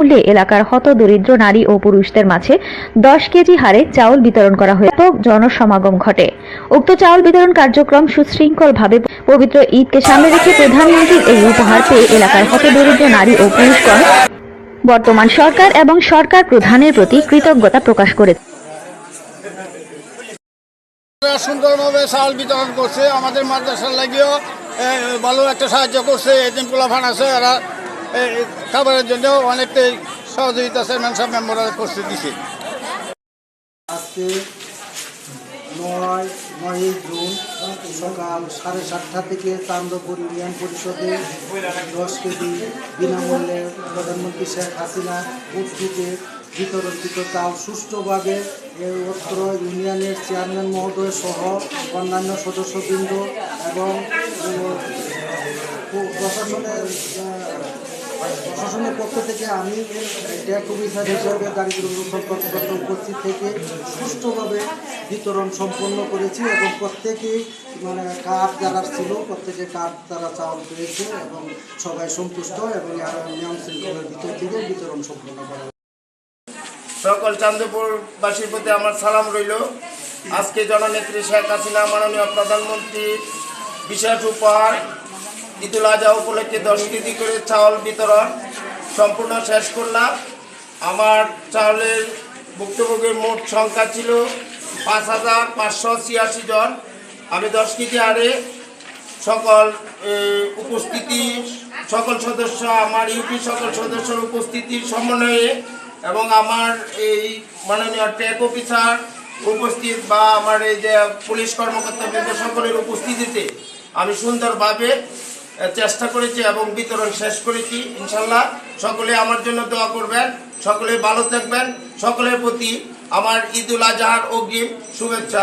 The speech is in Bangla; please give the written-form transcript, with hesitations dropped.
মূল্যে এলাকার হতদরিদ্র নারী ও পুরুষদের মাঝে 10 কেজি হারে চাউল বিতরণ করা হয়ে ব্যাপক জনসমাগম ঘটে। উক্ত চাউল বিতরণ কার্যক্রম সুশৃঙ্খলভাবে পবিত্র ঈদকে সামনে রেখে প্রধানমন্ত্রীর এই উপহার পেয়ে এলাকার হতদরিদ্র নারী ও পুরুষগণ বর্তমান সরকার এবং সরকার প্রধানের প্রতি কৃতজ্ঞতা প্রকাশ করেছে। সুন্দরভাবে চাউল বিতরণ করছে, আমাদের মাদ্রাসার লাগিয়েও ভালো একটা সাহায্য করছে। এদিন পোলাফান আছে, এরা খাবারের জন্য অনেকটাই সহযোগিতা চেয়ারম্যান সাহেব মেম্বাররা করছে দিছে। আজকে 9ই জুন সকাল 7:30 থেকে চান্দপুর ইউনিয়ন পরিষদে 10 কেজি বিনামূল্যে প্রধানমন্ত্রী শেখ হাসিনা উদ্যোগে বিতরণকৃত চাল সুষ্ঠুভাবে অত্র ইউনিয়নের চেয়ারম্যান মহোদয় সহ অন্যান্য সদস্যবৃন্দ এবং প্রশাসনের পক্ষ থেকে আমি ট্যাগ অফিসার হিসাবে দারিদ্র কর্মকর্তা উপস্থিত থেকে সুষ্ঠুভাবে বিতরণ সম্পন্ন করেছি এবং প্রত্যেকেই কার্ড যারা ছিল প্রত্যেকে কার্ড তারা চাউল পেয়েছে এবং সবাই সন্তুষ্ট এবং নিয়ম শৃঙ্খলার ভিতর থেকে বিতরণ সম্পন্ন করা। সকল চান্দপুরবাসীর প্রতি আমার সালাম রইল। আজকে জননেত্রী শেখ হাসিনা মাননীয় প্রধানমন্ত্রী বিশেষ উপহার ঈদুল আজহা উপলক্ষে 10 কেজি করে চাউল বিতরণ সম্পূর্ণ শেষ করলাম। আমার চাউলের ভুক্তভোগীর মোট সংখ্যা ছিল 5,586 জন। আমি 10 কেজি হারে সকল উপস্থিতি সকল সদস্য, আমার ইউপি সকল সদস্যের উপস্থিতির সমন্বয়ে এবং আমার এই মাননীয় ট্যাগ অফিসার উপস্থিত বা আমার এই যে পুলিশ কর্মকর্তাবৃন্দ সকলের উপস্থিতিতে আমি সুন্দরভাবে চেষ্টা করেছি এবং বিতরণ শেষ করেছি। ইনশাল্লাহ সকলে আমার জন্য দোয়া করবেন, সকলে ভালো থাকবেন। সকলের প্রতি আমার ঈদুল আজহার অগ্রিম শুভেচ্ছা।